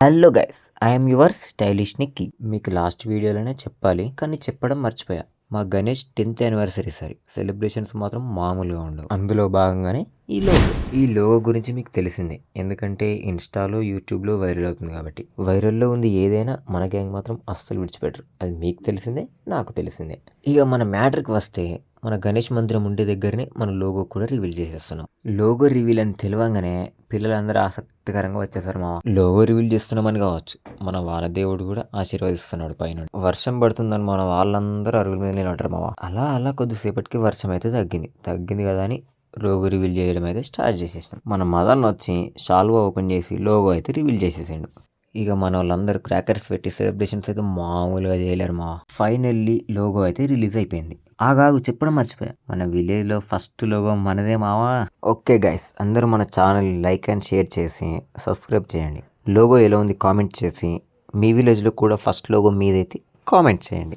Hello guys, I'm your stylish Nikki. మీకు last వీడియోలోనే చెప్పాలి కానీ చెప్పడం మర్చిపోయా. మా గణేష్ 10th యానివర్సరీ సెలబ్రేషన్స్ మాత్రం మామూలుగా ఉండవు. అందులో భాగంగానే ఈ లోగో గురించి మీకు తెలిసిందే, ఎందుకంటే ఇన్స్టాలో యూట్యూబ్లో వైరల్ అవుతుంది కాబట్టి. వైరల్లో ఉంది ఏదైనా మన గ్యాంగ్ మాత్రం అస్సలు విడిచిపెట్టరు. అది మీకు తెలిసిందే, నాకు తెలిసిందే. ఇక మన మ్యాటర్కి వస్తే, మన గణేష్ మందిరం ఉండే దగ్గరనే మన లోగో కూడా రివీల్ చేసేస్తున్నాం. లోగో రివీల్ అని తెలియంగానే పిల్లలందరూ ఆసక్తికరంగా వచ్చేసారు. మా లోగో రివీల్ చేస్తున్నామని కావచ్చు, మన వాళ్ళ దేవుడు కూడా ఆశీర్వదిస్తున్నాడు పైన. వర్షం పడుతుందని మన వాళ్ళందరూ అరుగుల మీద నిలబడ్డారు మావా. అలా కొద్దిసేపటికి వర్షం అయితే తగ్గింది కదా అని లోగో రివీల్ చేయడం అయితే స్టార్ట్ చేసేసినాం. మన మదన్ వచ్చి షాల్వా ఓపెన్ చేసి లోగో అయితే రివీల్ చేసేసాడు. ఇక మన వాళ్ళందరూ క్రాకర్స్ పెట్టి సెలబ్రేషన్స్ అయితే మామూలుగా చేయలేరు మా. ఫైనల్లీ లోగో అయితే రిలీజ్ అయిపోయింది. ఆగాగు చెప్పడం మర్చిపోయా, మన విలేజ్లో ఫస్ట్ లోగో మనదే మావా. ఓకే గైస్, అందరూ మన ఛానల్ లైక్ అండ్ షేర్ చేసి సబ్స్క్రైబ్ చేయండి. లోగో ఎలా ఉంది కామెంట్ చేసి, మీ విలేజ్లో కూడా ఫస్ట్ లోగో మీదైతే కామెంట్ చేయండి.